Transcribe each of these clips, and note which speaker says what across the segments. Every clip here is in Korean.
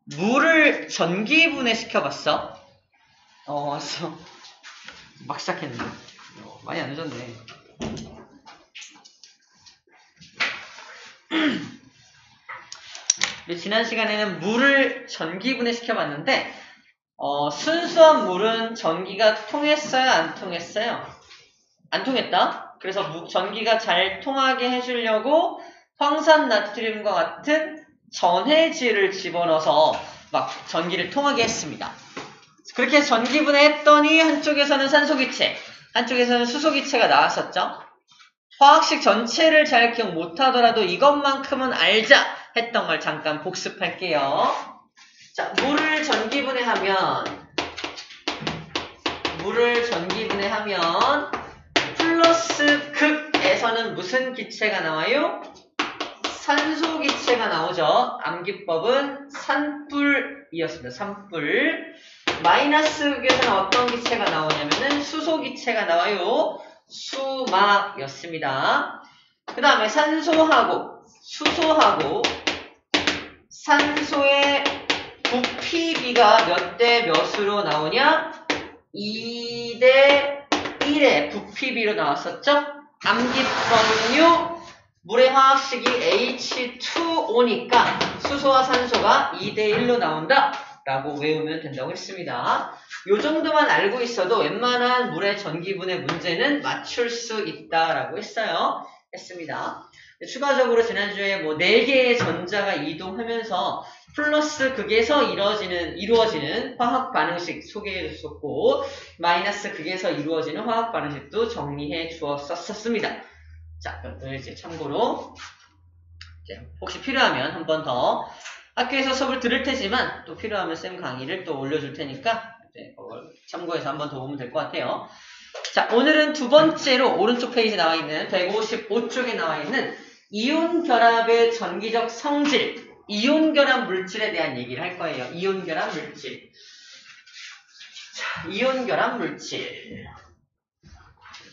Speaker 1: 물을 전기분해 시켜봤어? 막 시작했는데. 많이 안 늦었네. 지난 시간에는 물을 전기분해 시켜봤는데, 순수한 물은 전기가 통했어요? 안 통했어요? 안 통했다? 그래서 전기가 잘 통하게 해주려고 황산나트륨과 같은 전해질을 집어넣어서 막 전기를 통하게 했습니다. 그렇게 해서 전기분해했더니 한쪽에서는 산소기체, 한쪽에서는 수소기체가 나왔었죠. 화학식 전체를 잘 기억 못하더라도 이것만큼은 알자 했던 걸 잠깐 복습할게요. 자, 물을 전기분해하면 플러스 극에서는 무슨 기체가 나와요? 산소기체가 나오죠. 암기법은 산불이었습니다. 산불. 마이너스 극에서는 어떤 기체가 나오냐면은 수소기체가 나와요. 수막이었습니다. 그 다음에 산소하고 수소하고 산소의 부피비가 몇 대 몇으로 나오냐? 2대 1의 부피비로 나왔었죠? 암기법은요. 물의 화학식이 H2O니까 수소와 산소가 2대 1로 나온다 라고 외우면 된다고 했습니다. 요 정도만 알고 있어도 웬만한 물의 전기분해 문제는 맞출 수 있다라고 했습니다. 추가적으로 지난주에 4개의 전자가 이동하면서 플러스 극에서 이루어지는 화학 반응식 소개해 줬었고, 마이너스 극에서 이루어지는 화학 반응식도 정리해 주었었습니다. 자, 그것도 이제 참고로, 혹시 필요하면 한 번 더 학교에서 수업을 들을 테지만, 또 필요하면 쌤 강의를 또 올려줄 테니까, 그걸 참고해서 한 번 더 보면 될 것 같아요. 자, 오늘은 두 번째로 오른쪽 페이지에 나와 있는 155쪽에 나와 있는 이온 결합의 전기적 성질, 이온 결합 물질에 대한 얘기를 할 거예요. 이온 결합 물질. 자, 이온 결합 물질.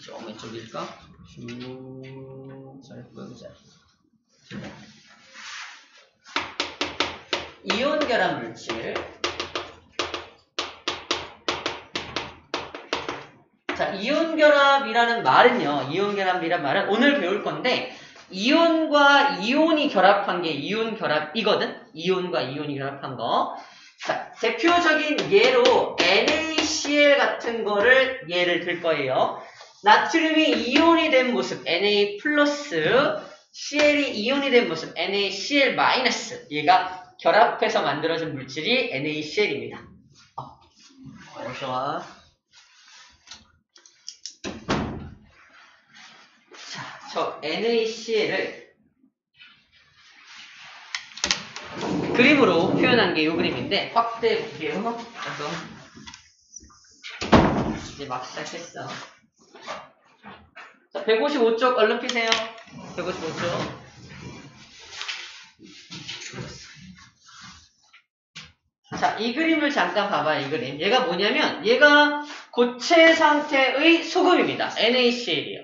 Speaker 1: 좀 왼쪽일까? 잘 보여보자. 이온 결합 물질. 자, 이온 결합이라는 말은요. 이온 결합이란 말은 오늘 배울 건데, 이온과 이온이 결합한 게 이온 결합이거든? 이온과 이온이 결합한 거. 자, 대표적인 예로 NaCl 같은 거를 예를 들 거예요. 나트륨이 이온이 된 모습, Na+, Cl이 이온이 된 모습, NaCl-. 얘가 결합해서 만들어진 물질이 NaCl입니다. 좋아. 자, 저 NaCl을 그림으로 표현한 게 이 그림인데 확대해 볼게요. 그래서 이제 막 시작했어. 자, 155쪽 얼른 피세요. 155쪽. 자, 이 그림을 잠깐 봐봐. 이 그림. 얘가 뭐냐면 얘가 고체 상태의 소금입니다. NaCl이에요.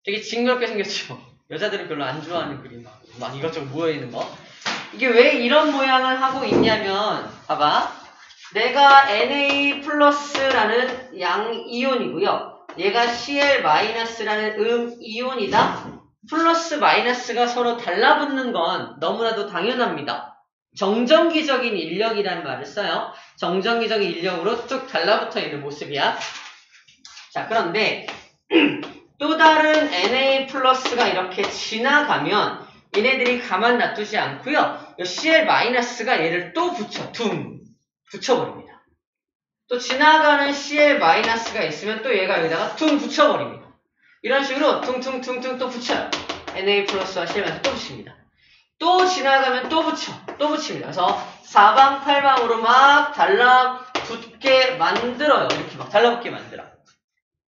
Speaker 1: 되게 징그럽게 생겼죠. 여자들은 별로 안 좋아하는 그림. 막 이것저것 모여있는 거. 이게 왜 이런 모양을 하고 있냐면 봐봐. 내가 Na+라는 양이온이고요. 얘가 Cl-라는 이온이다. 플러스 마이너스가 서로 달라붙는 건 너무나도 당연합니다. 정전기적인 인력이라는 말을 써요. 정전기적인 인력으로 쭉 달라붙어 있는 모습이야. 자, 그런데 또 다른 Na+가 이렇게 지나가면 얘네들이 가만 놔두지 않고요. Cl-가 얘를 또 붙여버립니다. 또 지나가는 Cl-가 있으면 또 얘가 여기다가 퉁 붙여버립니다. 이런 식으로 퉁퉁퉁퉁 또 붙여요. Na+와 Cl- 또 붙입니다. 또 지나가면 또 붙입니다. 그래서 사방팔방으로 막 달라붙게 만들어요. 이렇게 막 달라붙게 만들어.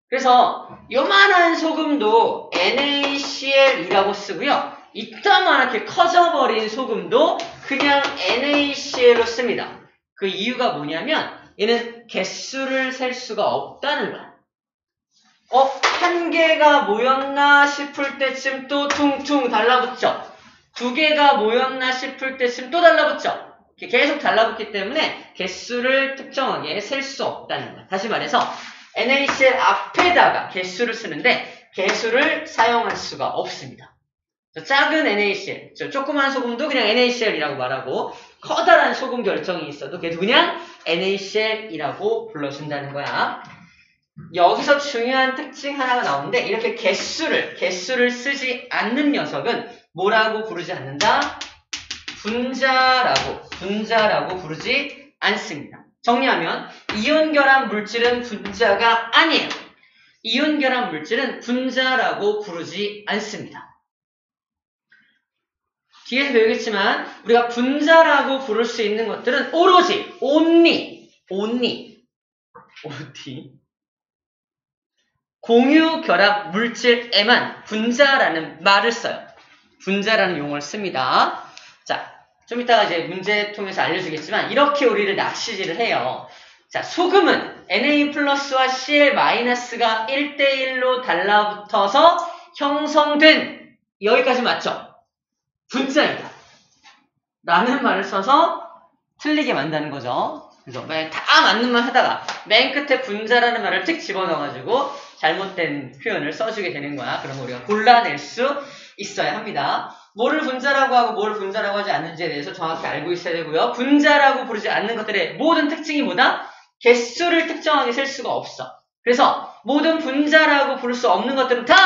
Speaker 1: 그래서 요만한 소금도 NaCl이라고 쓰고요. 이따만하게 커져버린 소금도 그냥 NaCl로 씁니다. 그 이유가 뭐냐면 얘는 개수를 셀 수가 없다는 거야. 한 개가 모였나 싶을 때쯤 또 퉁퉁 달라붙죠. 두 개가 모였나 싶을 때쯤 또 달라붙죠. 이렇게 계속 달라붙기 때문에 개수를 특정하게 셀 수 없다는 거야. 다시 말해서 NaCl 앞에다가 개수를 쓰는데 개수를 사용할 수가 없습니다. 작은 NaCl, 조그만 소금도 그냥 NaCl이라고 말하고 커다란 소금 결정이 있어도 걔도 그냥 NaCl이라고 불러준다는 거야. 여기서 중요한 특징 하나가 나오는데 이렇게 개수를 쓰지 않는 녀석은 뭐라고 부르지 않는다? 분자라고 부르지 않습니다. 정리하면 이온결합 물질은 분자가 아니에요. 이온결합 물질은 분자라고 부르지 않습니다. 뒤에서 배우겠지만 우리가 분자라고 부를 수 있는 것들은 오로지 only 공유결합 물질에만 분자라는 말을 써요. 분자라는 용어를 씁니다. 자, 좀 이따가 이제 문제 통해서 알려주겠지만 이렇게 우리를 낚시질을 해요. 자, 소금은 Na 플러스와 Cl 마이너스가 1대1로 달라붙어서 형성된 여기까지 맞죠? 분자이다 라는 말을 써서 틀리게 만드는 거죠. 그래서 다 맞는 말 하다가 맨 끝에 분자라는 말을 틱 집어넣어가지고 잘못된 표현을 써주게 되는 거야. 그럼 우리가 골라낼 수 있어야 합니다. 뭐를 분자라고 하고 뭐를 분자라고 하지 않는지에 대해서 정확히 알고 있어야 되고요. 분자라고 부르지 않는 것들의 모든 특징이 뭐다? 개수를 특정하게 셀 수가 없어. 그래서 모든 분자라고 부를 수 없는 것들은 다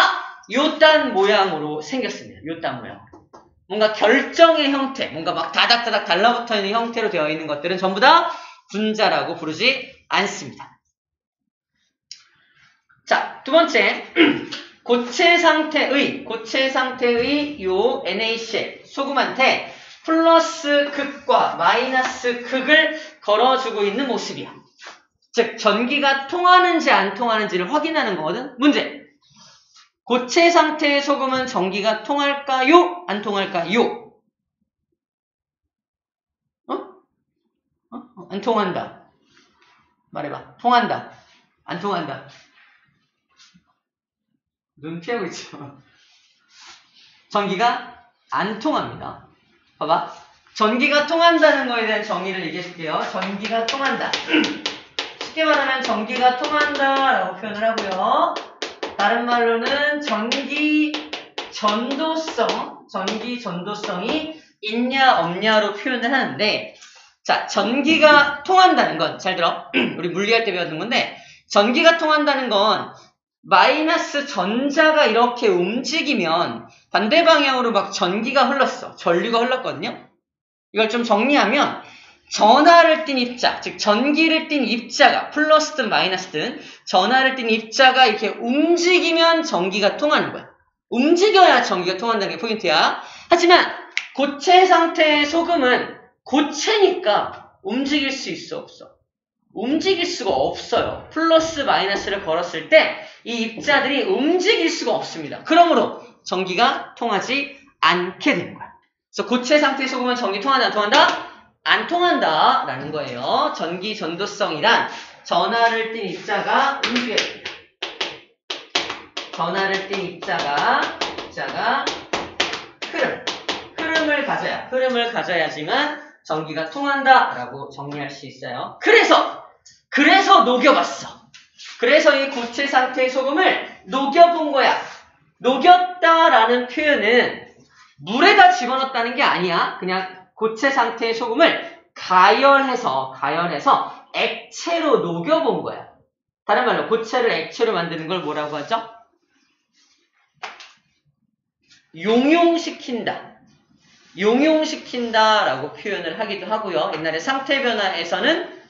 Speaker 1: 요딴 모양으로 생겼습니다. 요딴 모양. 뭔가 결정의 형태, 뭔가 막 다닥다닥 달라붙어 있는 형태로 되어 있는 것들은 전부 다 분자라고 부르지 않습니다. 자, 두 번째. 고체 상태의 요 NaCl 소금한테 플러스 극과 마이너스 극을 걸어주고 있는 모습이야. 즉 전기가 통하는지 안 통하는지를 확인하는 거거든. 문제. 고체 상태의 소금은 전기가 통할까요? 안 통할까요? 안 통한다. 말해봐. 통한다. 안 통한다. 눈 피하고 있죠. 전기가 안 통합니다. 봐봐. 전기가 통한다는 거에 대한 정의를 얘기해 줄게요. 전기가 통한다. 쉽게 말하면 전기가 통한다 라고 표현을 하고요. 다른 말로는 전기 전도성이 있냐 없냐로 표현을 하는데, 자, 전기가 통한다는 건, 잘 들어. 우리 물리할 때 배웠는 건데, 전기가 통한다는 건 마이너스 전자가 이렇게 움직이면 반대 방향으로 막 전기가 흘렀어. 전류가 흘렀거든요. 이걸 좀 정리하면 전하를 띤 입자, 즉 전기를 띤 입자가 플러스든 마이너스든 전하를 띤 입자가 이렇게 움직이면 전기가 통하는 거야. 움직여야 전기가 통한다는 게 포인트야. 하지만 고체 상태의 소금은 고체니까 움직일 수 있어 없어? 움직일 수가 없어요. 플러스 마이너스를 걸었을 때 이 입자들이 움직일 수가 없습니다. 그러므로 전기가 통하지 않게 되는 거야. 그래서 고체 상태의 소금은 전기 통한다, 안 통한다? 안 통한다 라는 거예요. 전기 전도성이란 전하를 띤 입자가 움직여야 됩니다. 전하를 띤 입자가 흐름을 가져야지만 전기가 통한다 라고 정리할 수 있어요. 그래서 녹여봤어. 그래서 이 고체 상태의 소금을 녹여본 거야. 녹였다라는 표현은 물에다 집어넣었다는 게 아니야. 그냥 고체 상태의 소금을 가열해서 액체로 녹여본 거야. 다른 말로 고체를 액체로 만드는 걸 뭐라고 하죠? 용용시킨다라고 표현을 하기도 하고요. 옛날에 상태 변화에서는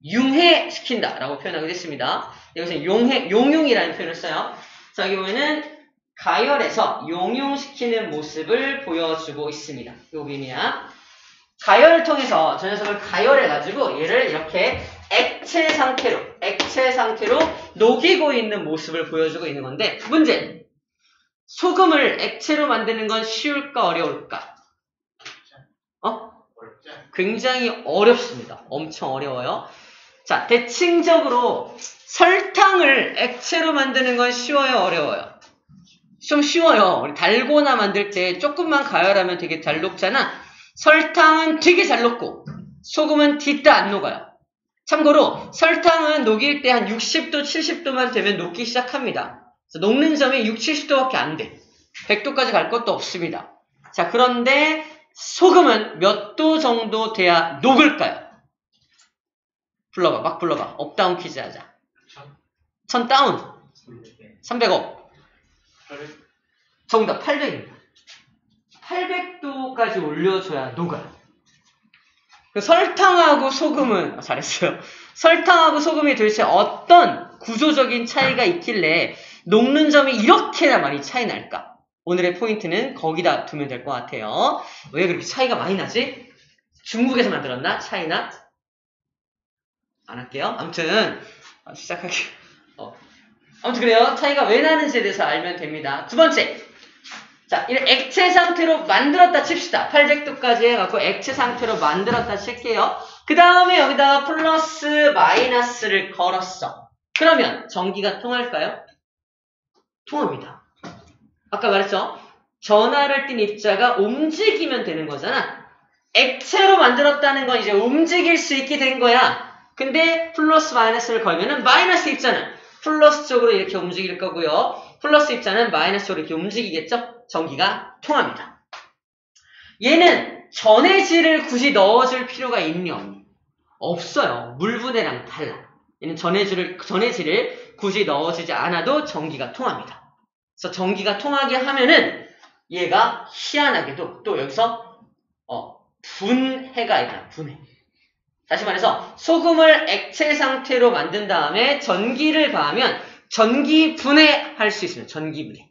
Speaker 1: 융해시킨다라고 표현하기도 했습니다. 여기서 용용이라는 표현을 써요. 자, 여기 보면은 가열해서 용용시키는 모습을 보여주고 있습니다. 요 의미야. 가열을 통해서 저 녀석을 가열해가지고 얘를 이렇게 액체 상태로 녹이고 있는 모습을 보여주고 있는 건데, 문제. 소금을 액체로 만드는 건 쉬울까 어려울까? 굉장히 어렵습니다. 엄청 어려워요. 자, 대칭적으로 설탕을 액체로 만드는 건 쉬워요, 어려워요? 좀 쉬워요. 우리 달고나 만들 때 조금만 가열하면 되게 잘 녹잖아. 설탕은 되게 잘 녹고 소금은 뒤따 안 녹아요. 참고로 설탕은 녹일 때 한 60도, 70도만 되면 녹기 시작합니다. 그래서 녹는 점이 60, 70도밖에 안 돼. 100도까지 갈 것도 없습니다. 자, 그런데 소금은 몇 도 정도 돼야 녹을까요? 불러봐, 막 불러봐. 업다운 퀴즈 하자. 1000 다운. 300업. 정답 800입니다. 800도까지 올려줘야 녹아요. 설탕하고 소금은 잘했어요. 설탕하고 소금이 도대체 어떤 구조적인 차이가 있길래 녹는 점이 이렇게나 많이 차이 날까? 오늘의 포인트는 거기다 두면 될 것 같아요. 왜 그렇게 차이가 많이 나지? 중국에서 만들었나? 차이나? 안 할게요. 아무튼 시작할게요. 아무튼 그래요. 차이가 왜 나는지에 대해서 알면 됩니다. 두 번째. 자, 이 액체 상태로 만들었다 칩시다. 800도까지 해갖고 액체 상태로 만들었다 칠게요. 그 다음에 여기다가 플러스 마이너스를 걸었어. 그러면 전기가 통할까요? 통합니다. 아까 말했죠? 전하를 띤 입자가 움직이면 되는 거잖아. 액체로 만들었다는 건 이제 움직일 수 있게 된 거야. 근데 플러스 마이너스를 걸면은 마이너스 입자는 플러스 쪽으로 이렇게 움직일 거고요. 플러스 입자는 마이너스 쪽으로 이렇게 움직이겠죠? 전기가 통합니다. 얘는 전해질을 굳이 넣어줄 필요가 있니 없니? 없어요. 물분해랑 달라. 얘는 전해질을 굳이 넣어주지 않아도 전기가 통합니다. 그래서 전기가 통하게 하면은 얘가 희한하게도 또 여기서 분해가 아니라 분해. 다시 말해서 소금을 액체 상태로 만든 다음에 전기를 가하면 전기 분해할 수 있습니다. 전기 분해.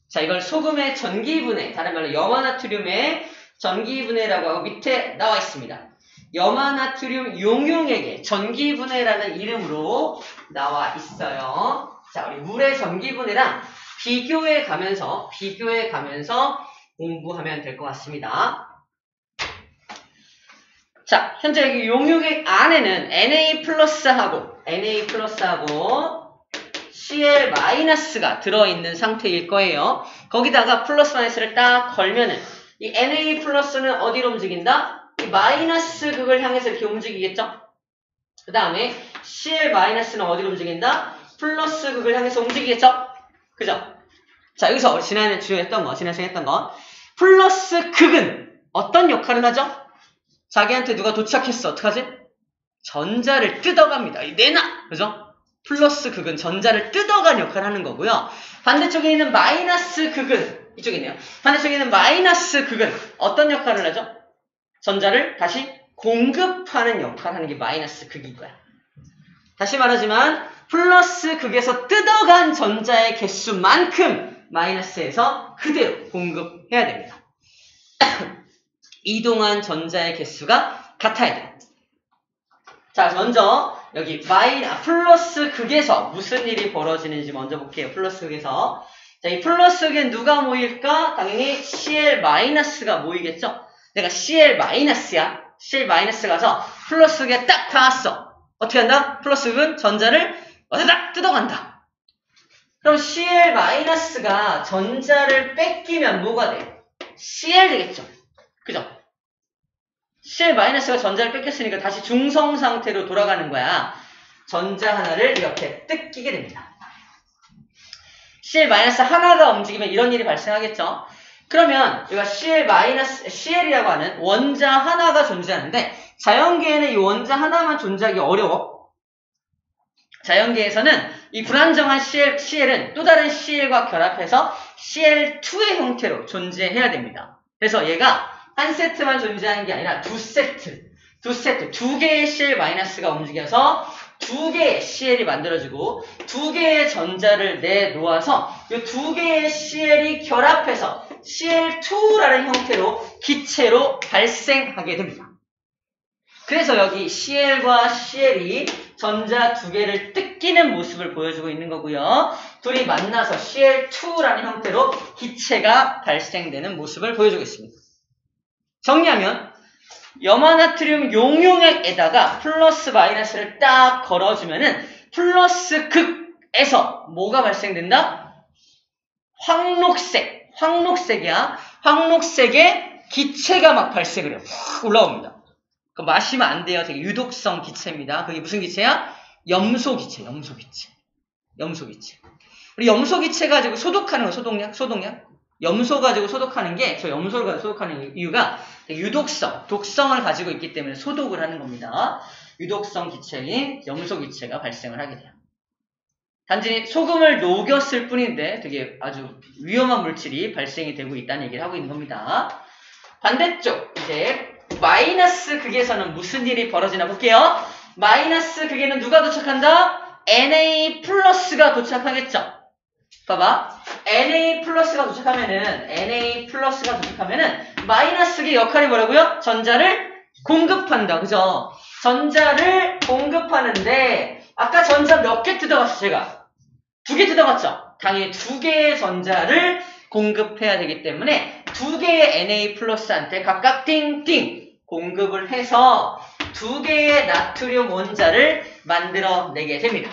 Speaker 1: 자, 이걸 소금의 전기 분해, 다른 말로 염화나트륨의 전기 분해라고 하고 밑에 나와 있습니다. 염화나트륨 용융액의 전기 분해라는 이름으로 나와 있어요. 자, 우리 물의 전기 분해랑 비교해 가면서 공부하면 될 것 같습니다. 자, 현재 여기 용융액 안에는 Na+하고 Cl-가 들어있는 상태일 거예요. 거기다가 플러스 마이너스를 딱 걸면은 이 Na+는 어디로 움직인다? 이 마이너스 극을 향해서 이렇게 움직이겠죠? 그 다음에 Cl-는 어디로 움직인다? 플러스 극을 향해서 움직이겠죠? 그죠? 자, 여기서 지난해 했던 거 플러스 극은 어떤 역할을 하죠? 자기한테 누가 도착했어. 어떡하지? 전자를 뜯어갑니다. 내놔! 그죠? 플러스 극은 전자를 뜯어간 역할을 하는 거고요. 반대쪽에 있는 마이너스 극은, 이쪽에 있네요. 반대쪽에 있는 마이너스 극은 어떤 역할을 하죠? 전자를 다시 공급하는 역할을 하는 게 마이너스 극인 거야. 다시 말하지만, 플러스 극에서 뜯어간 전자의 개수만큼 마이너스에서 그대로 공급해야 됩니다. 이동한 전자의 개수가 같아야 돼요. 자, 먼저 여기 플러스 극에서 무슨 일이 벌어지는지 먼저 볼게요. 플러스 극에서. 자, 이 플러스 극에 누가 모일까? 당연히 Cl-가 모이겠죠? 내가 Cl-야. Cl- 가서 플러스 극에 딱 닿았어. 어떻게 한다? 플러스 극은 전자를 어디다 뜯어간다. 그럼 Cl-가 전자를 뺏기면 뭐가 돼? Cl 되겠죠? 그죠? Cl-가 전자를 뺏겼으니까 다시 중성 상태로 돌아가는 거야. 전자 하나를 이렇게 뜯기게 됩니다. Cl- 하나가 움직이면 이런 일이 발생하겠죠. 그러면 우리가 Cl이라고 하는 원자 하나가 존재하는데 자연계에는 이 원자 하나만 존재하기 어려워. 자연계에서는 이 불안정한 Cl은 또 다른 Cl과 결합해서 Cl2의 형태로 존재해야 됩니다. 그래서 얘가 한 세트만 존재하는 게 아니라 두 개의 Cl-가 움직여서 두 개의 Cl이 만들어지고 두 개의 전자를 내놓아서 이 두 개의 Cl이 결합해서 Cl2라는 형태로 기체로 발생하게 됩니다. 그래서 여기 Cl과 Cl이 전자 두 개를 뜯기는 모습을 보여주고 있는 거고요. 둘이 만나서 Cl2라는 형태로 기체가 발생되는 모습을 보여주고 있습니다. 정리하면 염화나트륨 용융액에다가 플러스 마이너스를 딱 걸어주면은 플러스 극에서 뭐가 발생된다? 황록색이야. 황록색의 기체가 막 발생을 해요. 확 올라옵니다. 그 마시면 안 돼요. 되게 유독성 기체입니다. 그게 무슨 기체야? 염소 기체. 우리 염소 기체 가지고 소독하는 거, 소독약. 염소 가지고 소독하는 게, 저 염소를 가지고 소독하는 이유가 독성을 가지고 있기 때문에 소독을 하는 겁니다. 유독성 기체인 염소 기체가 발생을 하게 돼요. 단지 소금을 녹였을 뿐인데 되게 아주 위험한 물질이 발생이 되고 있다는 얘기를 하고 있는 겁니다. 반대쪽, 이제 마이너스 극에서는 무슨 일이 벌어지나 볼게요. 마이너스 극에는 누가 도착한다? Na 플러스가 도착하겠죠. 봐봐. Na 플러스가 도착하면은 마이너스의 역할이 뭐라고요? 전자를 공급한다. 그죠? 전자를 공급하는데 아까 전자 몇 개 뜯어봤어 제가? 2개 뜯어봤죠? 당연히 2개의 전자를 공급해야 되기 때문에 2개의 Na 플러스한테 각각 띵띵 공급을 해서 2개의 나트륨 원자를 만들어내게 됩니다.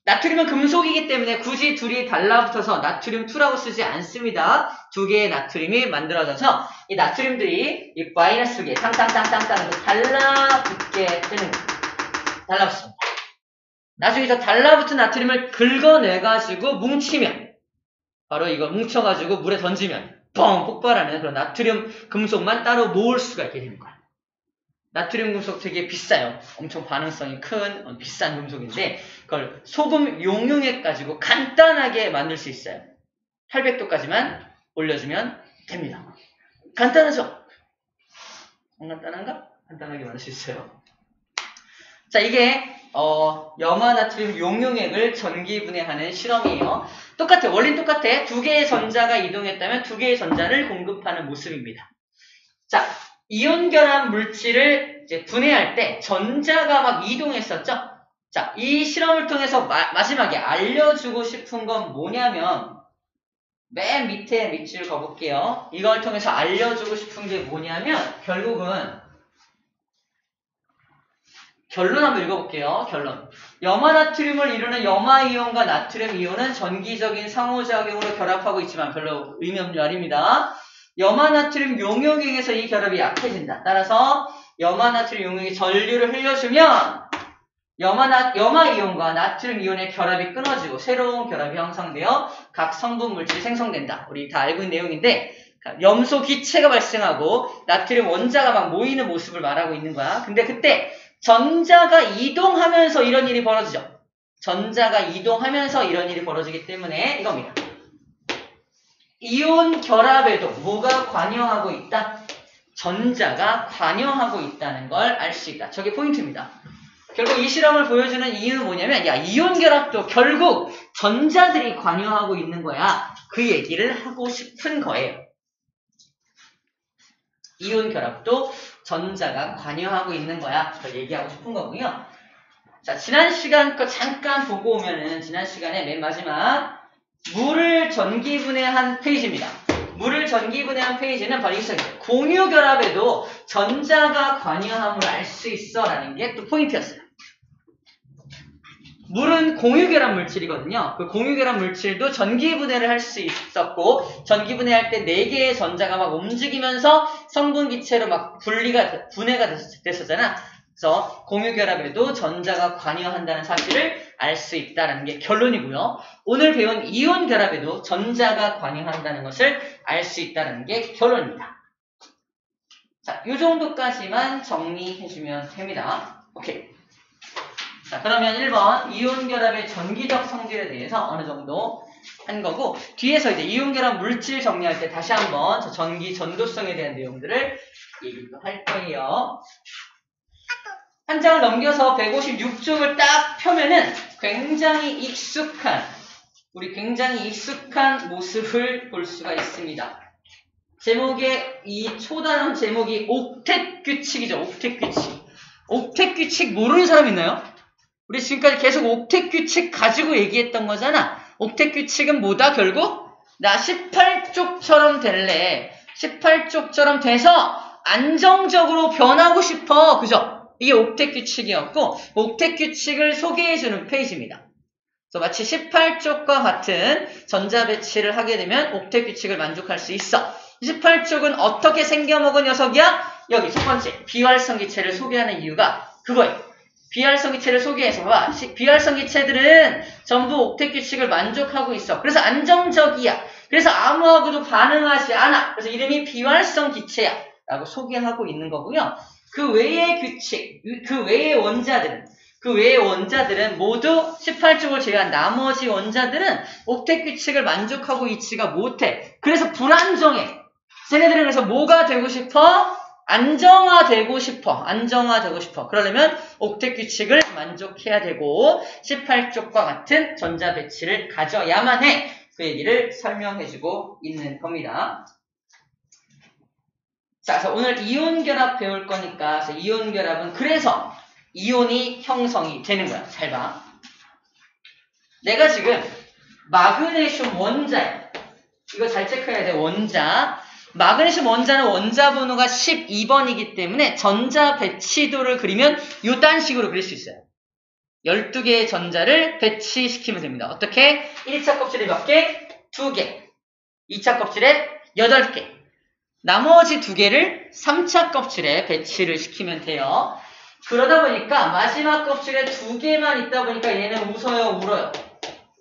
Speaker 1: 나트륨은 금속이기 때문에 굳이 둘이 달라붙어서 나트륨2라고 쓰지 않습니다. 2개의 나트륨이 만들어져서 이 나트륨들이 이 마이너스에 땅땅땅땅땅 달라붙게 되는 거예요. 달라붙습니다. 나중에 저 달라붙은 나트륨을 긁어내가지고 뭉치면 바로 이거 뭉쳐가지고 물에 던지면 뻥 폭발하는 그런 나트륨 금속만 따로 모을 수가 있게 되는 거야. 나트륨 금속 되게 비싸요. 엄청 반응성이 큰 비싼 금속인데 그걸 소금 용융액 가지고 간단하게 만들 수 있어요. 800도까지만 올려주면 됩니다. 간단하죠? 안 간단한가? 간단하게 만들 수 있어요. 자, 이게 염화나트륨 용융액을 전기분해하는 실험이에요. 똑같아. 원리는 똑같아. 2개의 전자가 이동했다면 2개의 전자를 공급하는 모습입니다. 자, 이온 결합 물질을 이제 분해할 때 전자가 막 이동했었죠? 자, 이 실험을 통해서 마지막에 알려주고 싶은 건 뭐냐면 맨 밑에 밑줄 가볼게요. 이걸 통해서 알려주고 싶은 게 뭐냐면 결국은 결론 한번 읽어볼게요. 결론. 염화나트륨을 이루는 염화이온과 나트륨 이온은 전기적인 상호작용으로 결합하고 있지만 별로 의미 없는 말입니다. 염화나트륨 용융액에서 이 결합이 약해진다. 따라서 염화나트륨 용융액이 전류를 흘려주면 염화이온과 나트륨 이온의 결합이 끊어지고 새로운 결합이 형성되어 각 성분 물질이 생성된다. 우리 다 알고 있는 내용인데 염소 기체가 발생하고 나트륨 원자가 막 모이는 모습을 말하고 있는 거야. 근데 그때 전자가 이동하면서 이런 일이 벌어지죠. 전자가 이동하면서 이런 일이 벌어지기 때문에 이겁니다. 이온 결합에도 뭐가 관여하고 있다? 전자가 관여하고 있다는 걸 알 수 있다. 저게 포인트입니다. 결국 이 실험을 보여주는 이유는 뭐냐면 이온 결합도 결국 전자들이 관여하고 있는 거야. 그 얘기를 하고 싶은 거예요. 이온 결합도 전자가 관여하고 있는 거야. 그걸 얘기하고 싶은 거고요. 자, 지난 시간 거 잠깐 보고 오면은 지난 시간에 맨 마지막 물을 전기분해한 페이지입니다. 물을 전기분해한 페이지는 바로 이거 공유 결합에도 전자가 관여함을 알 수 있어 라는 게 또 포인트였어요. 물은 공유결합 물질이거든요. 그 공유결합 물질도 전기분해를 할 수 있었고 전기분해할 때 4개의 전자가 막 움직이면서 성분기체로 막 분해가 됐었잖아. 그래서 공유결합에도 전자가 관여한다는 사실을 알 수 있다는 게 결론이고요. 오늘 배운 이온결합에도 전자가 관여한다는 것을 알 수 있다는 게 결론입니다. 자, 이 정도까지만 정리해주면 됩니다. 오케이. 자, 그러면 1번 이온결합의 전기적 성질에 대해서 어느 정도 한 거고 뒤에서 이제 이온결합 물질 정리할 때 다시 한번 저 전기 전도성에 대한 내용들을 얘기할 거예요. 한 장을 넘겨서 156쪽을 딱 펴면은 굉장히 익숙한 모습을 볼 수가 있습니다. 제목의 이 초단원 제목이 옥텟 규칙이죠. 옥텟 규칙. 옥텟 규칙 모르는 사람 있나요? 우리 지금까지 계속 옥텟 규칙 가지고 얘기했던 거잖아. 옥텟 규칙은 뭐다 결국? 나 18쪽처럼 될래. 18쪽처럼 돼서 안정적으로 변하고 싶어. 그죠? 이게 옥텟 규칙이었고 옥텟 규칙을 소개해주는 페이지입니다. 그래서 마치 18쪽과 같은 전자 배치를 하게 되면 옥텟 규칙을 만족할 수 있어. 28쪽은 어떻게 생겨먹은 녀석이야? 여기 첫 번째 비활성기체를 소개하는 이유가 그거예요. 비활성기체를 소개해서 봐봐. 비활성기체들은 전부 옥텟 규칙을 만족하고 있어. 그래서 안정적이야. 그래서 아무하고도 반응하지 않아. 그래서 이름이 비활성기체야 라고 소개하고 있는 거고요. 그 외의 규칙, 그 외의 원자들은 모두 18쪽을 제외한 나머지 원자들은 옥텟 규칙을 만족하고 있지가 못해. 그래서 불안정해. 쟤네들은 그래서 뭐가 되고 싶어? 안정화되고 싶어. 그러려면 옥텟 규칙을 만족해야 되고 18쪽과 같은 전자 배치를 가져야만 해. 그 얘기를 설명해주고 있는 겁니다. 자, 그래서 오늘 이온 결합 배울 거니까 이온 결합은 그래서 이온이 형성이 되는 거야. 잘 봐. 내가 지금 마그네슘 원자야. 이거 잘 체크해야 돼. 원자. 마그네슘 원자는 원자 번호가 12번이기 때문에 전자 배치도를 그리면 요딴 식으로 그릴 수 있어요. 12개의 전자를 배치시키면 됩니다. 어떻게? 1차 껍질에 몇 개? 2개. 2차 껍질에 8개. 나머지 2개를 3차 껍질에 배치를 시키면 돼요. 그러다 보니까 마지막 껍질에 2개만 있다 보니까 얘는 웃어요,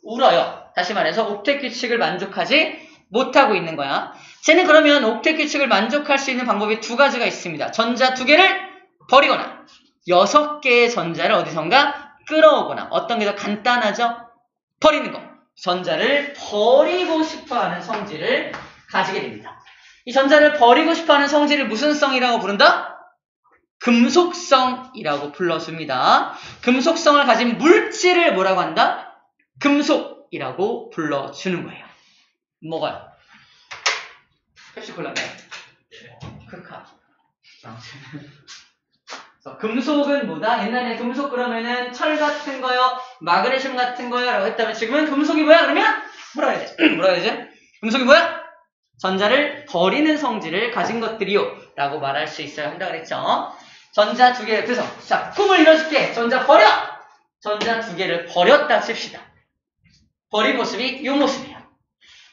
Speaker 1: 울어요. 다시 말해서 옥텟 규칙을 만족하지 못하고 있는 거야. 쟤는 그러면 옥텟 규칙을 만족할 수 있는 방법이 2가지가 있습니다. 전자 2개를 버리거나 6개의 전자를 어디선가 끌어오거나. 어떤 게 더 간단하죠? 버리는 거. 전자를 버리고 싶어하는 성질을 가지게 됩니다. 이 전자를 버리고 싶어하는 성질을 무슨 성이라고 부른다? 금속성이라고 불러줍니다. 금속성을 가진 물질을 뭐라고 한다? 금속이라고 불러주는 거예요. 뭐가요? 펩시콜라인가요? 크카. 금속은 뭐다? 옛날에 금속 그러면은 철 같은 거요, 마그네슘 같은 거요 라고 했다면 지금은 금속이 뭐야? 그러면 뭐라 해야 되지? 금속이 뭐야? 전자를 버리는 성질을 가진 것들이요 라고 말할 수 있어야 한다 그랬죠. 전자 2개. 그래서 자, 꿈을 이뤄줄게. 전자 버려! 전자 2개를 버렸다 칩시다. 버린 모습이 이 모습이야.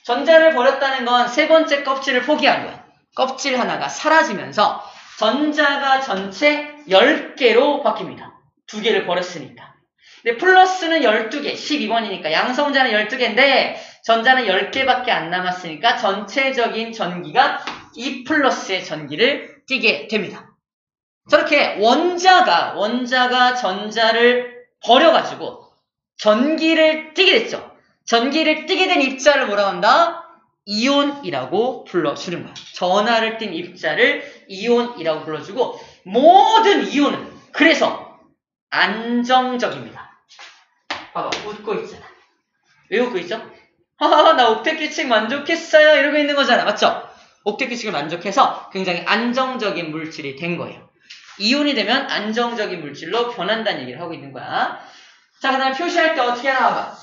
Speaker 1: 전자를 버렸다는 건 세 번째 껍질을 포기한 거야. 껍질 하나가 사라지면서 전자가 전체 10개로 바뀝니다. 2개를 버렸으니까. 근데 플러스는 12개, 12번이니까 양성자는 12개인데 전자는 10개밖에 안 남았으니까 전체적인 전기가 2 플러스의 전기를 띠게 됩니다. 저렇게 원자가 전자를 버려가지고 전기를 띠게 됐죠. 전기를 띠게 된 입자를 뭐라고 한다? 이온이라고 불러주는 거야. 전하를 띤 입자를 이온이라고 불러주고 모든 이온은 그래서 안정적입니다. 봐봐, 웃고 있잖아. 왜 웃고 있죠? 하하하, 나 옥텟 규칙 만족했어요 이러고 있는 거잖아. 맞죠? 옥텟 규칙을 만족해서 굉장히 안정적인 물질이 된 거예요. 이온이 되면 안정적인 물질로 변한다는 얘기를 하고 있는 거야. 자, 그 다음에 표시할 때 어떻게 나와봐?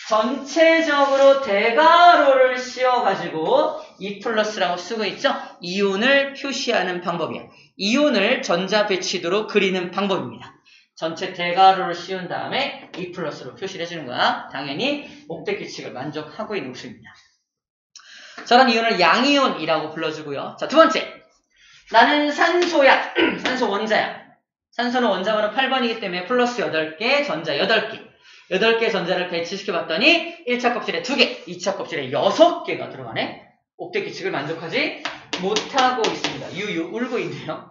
Speaker 1: 전체적으로 대괄호를 씌워가지고 2 플러스라고 쓰고 있죠? 이온을 표시하는 방법이야. 이온을 전자 배치도로 그리는 방법입니다. 전체 대괄호를 씌운 다음에 2 플러스로 표시를 해주는 거야. 당연히 옥텟 규칙을 만족하고 있는 모습입니다. 저런 이온을 양이온이라고 불러주고요. 자, 두 번째. 나는 산소야. 산소 원자야. 산소는 원자번호 8번이기 때문에 플러스 8개, 전자 8개. 8개의 전자를 배치시켜봤더니 1차 껍질에 2개, 2차 껍질에 6개가 들어가네. 옥텟 규칙을 만족하지 못하고 있습니다. 유유 울고 있네요.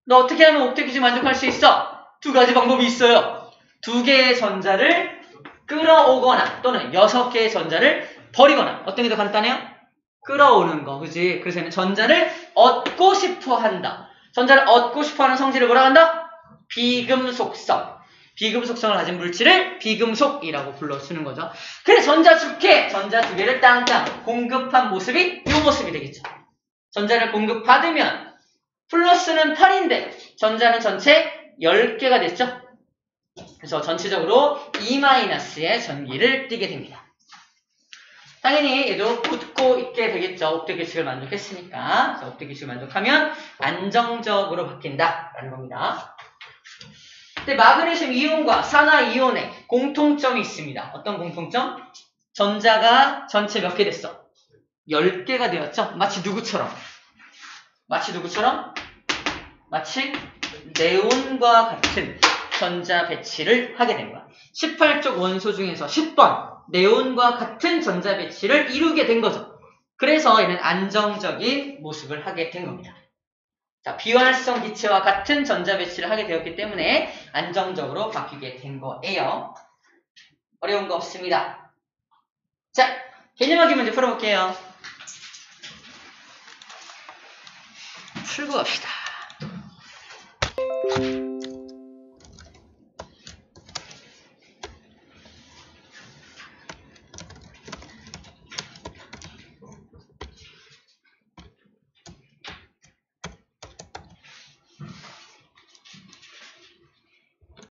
Speaker 1: 너 어떻게 하면 옥텟 규칙 만족할 수 있어? 2가지 방법이 있어요. 2개의 전자를 끌어오거나 또는 6개의 전자를 버리거나. 어떤 게 더 간단해요? 끌어오는 거, 그지? 그래서 얘는 전자를 얻고 싶어 한다. 전자를 얻고 싶어 하는 성질을 뭐라고 한다? 비금속성. 비금속성을 가진 물질을 비금속이라고 불러주는 거죠. 그래, 전자 2개를 땅땅 공급한 모습이 이 모습이 되겠죠. 전자를 공급받으면 플러스는 8인데 전자는 전체 10개가 됐죠. 그래서 전체적으로 2-의 전기를 띠게 됩니다. 당연히 얘도 붙고 있게 되겠죠. 옥텟 규칙을 만족했으니까. 옥텟 규칙을 만족하면 안정적으로 바뀐다라는 겁니다. 근데 마그네슘 이온과 산화 이온에 공통점이 있습니다. 어떤 공통점? 전자가 전체 몇 개 됐어? 10개가 되었죠? 마치 누구처럼? 마치 네온과 같은 전자 배치를 하게 된 거야. 18쪽 원소 중에서 10번 네온과 같은 전자 배치를 이루게 된 거죠. 그래서 얘는 안정적인 모습을 하게 된 겁니다. 자, 비활성 기체와 같은 전자 배치를 하게 되었기 때문에 안정적으로 바뀌게 된 거예요. 어려운 거 없습니다. 자, 개념하기 문제 풀어볼게요. 풀고 갑시다.